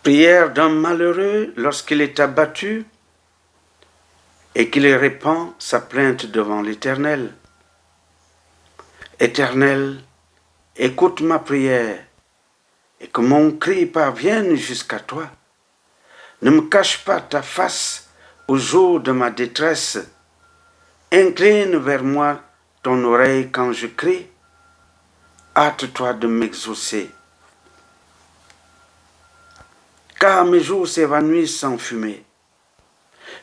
Prière d'un malheureux lorsqu'il est abattu et qu'il répand sa plainte devant l'Éternel. Éternel, écoute ma prière et que mon cri parvienne jusqu'à toi. Ne me cache pas ta face au jour de ma détresse. Incline vers moi ton oreille quand je crie. Hâte-toi de m'exaucer. Car mes jours s'évanouissent en fumée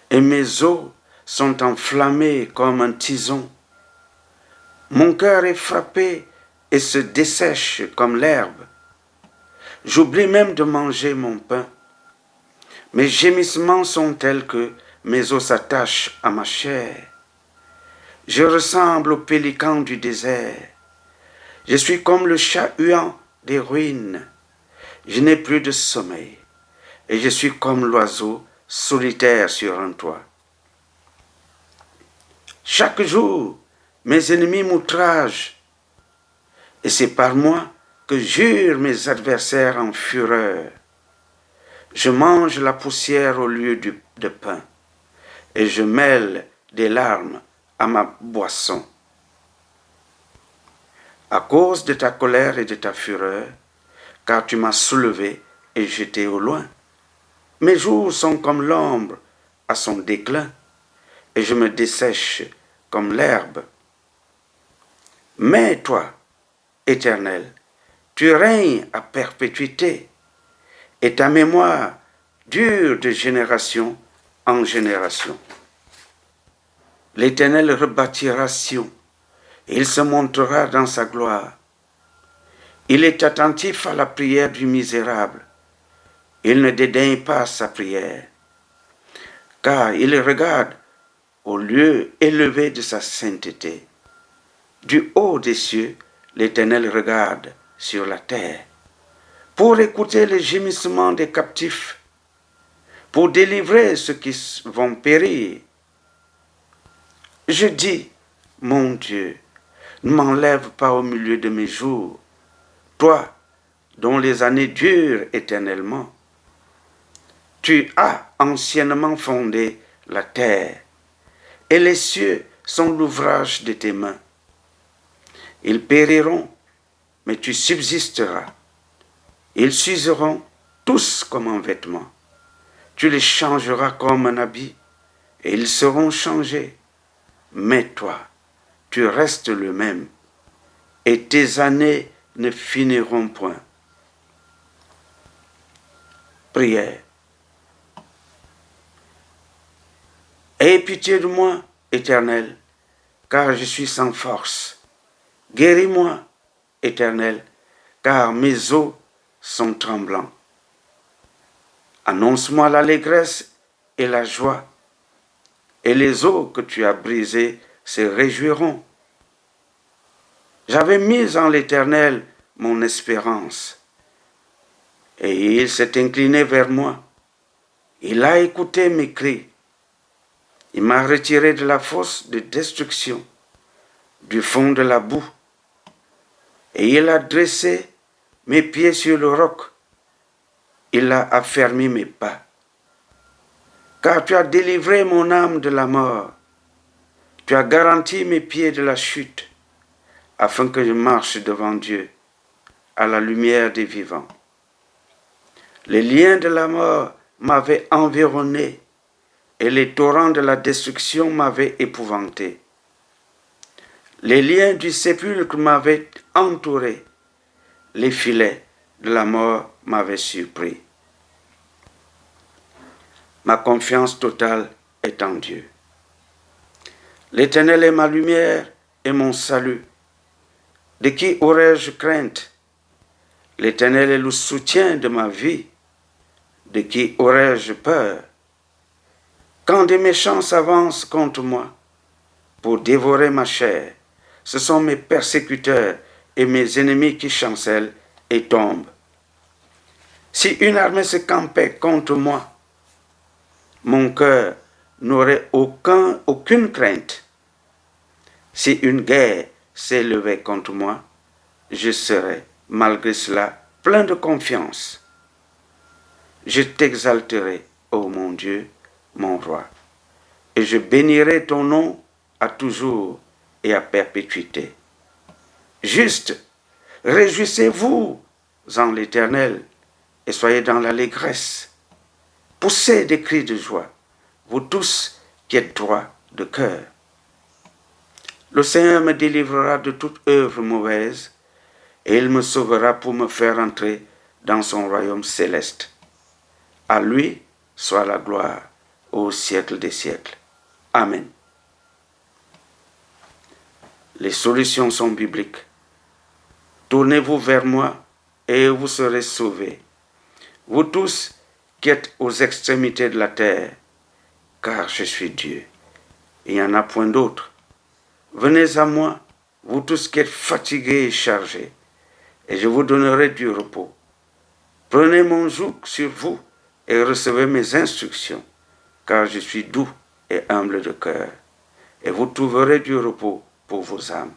et mes os sont enflammés comme un tison. Mon cœur est frappé et se dessèche comme l'herbe. J'oublie même de manger mon pain. Mes gémissements sont tels que mes os s'attachent à ma chair. Je ressemble au pélican du désert. Je suis comme le chat-huant des ruines. Je n'ai plus de sommeil et je suis comme l'oiseau solitaire sur un toit. Chaque jour, mes ennemis m'outragent et c'est par moi que jurent mes adversaires en fureur. Je mange la poussière au lieu de pain et je mêle des larmes à ma boisson. À cause de ta colère et de ta fureur, car tu m'as soulevé et jeté au loin. Mes jours sont comme l'ombre à son déclin et je me dessèche comme l'herbe. Mais toi, Éternel, tu règnes à perpétuité et ta mémoire dure de génération en génération. L'Éternel rebâtira Sion, et il se montrera dans sa gloire. Il est attentif à la prière du misérable. Il ne dédaigne pas sa prière, car il regarde au lieu élevé de sa sainteté. Du haut des cieux, l'Éternel regarde sur la terre pour écouter les gémissements des captifs, pour délivrer ceux qui vont périr. Je dis, mon Dieu, ne m'enlève pas au milieu de mes jours, toi dont les années durent éternellement. Tu as anciennement fondé la terre, et les cieux sont l'ouvrage de tes mains. Ils périront, mais tu subsisteras. Ils s'useront tous comme un vêtement. Tu les changeras comme un habit, et ils seront changés. Mais toi, tu restes le même, et tes années ne finiront point. Prière. Aie pitié de moi, Éternel, car je suis sans force. Guéris-moi, Éternel, car mes os sont tremblants. Annonce-moi l'allégresse et la joie, et les os que tu as brisés se réjouiront. J'avais mis en l'Éternel mon espérance, et il s'est incliné vers moi. Il a écouté mes cris. Il m'a retiré de la fosse de destruction, du fond de la boue, et il a dressé mes pieds sur le roc. Il a affermi mes pas. Car tu as délivré mon âme de la mort. Tu as garanti mes pieds de la chute, afin que je marche devant Dieu, à la lumière des vivants. Les liens de la mort m'avaient environné, et les torrents de la destruction m'avaient épouvanté. Les liens du sépulcre m'avaient entouré, les filets de la mort m'avaient surpris. Ma confiance totale est en Dieu. L'Éternel est ma lumière et mon salut. De qui aurais-je crainte? L'Éternel est le soutien de ma vie. De qui aurais-je peur? Quand des méchants s'avancent contre moi pour dévorer ma chair, ce sont mes persécuteurs et mes ennemis qui chancellent et tombent. Si une armée se campait contre moi, mon cœur n'aurait aucune crainte. Si une guerre s'élevait contre moi, je serais, malgré cela, plein de confiance. Je t'exalterai, ô mon Dieu, mon roi, et je bénirai ton nom à toujours et à perpétuité. Juste, réjouissez-vous en l'Éternel et soyez dans l'allégresse. Poussez des cris de joie, vous tous qui êtes droits de cœur. Le Seigneur me délivrera de toute œuvre mauvaise et il me sauvera pour me faire entrer dans son royaume céleste. À lui soit la gloire au siècle des siècles. Amen. Les solutions sont bibliques. Tournez-vous vers moi et vous serez sauvés. Vous tous qui êtes aux extrémités de la terre, car je suis Dieu. Il n'y en a point d'autre. Venez à moi, vous tous qui êtes fatigués et chargés, et je vous donnerai du repos. Prenez mon joug sur vous et recevez mes instructions, car je suis doux et humble de cœur, et vous trouverez du repos pour vos âmes.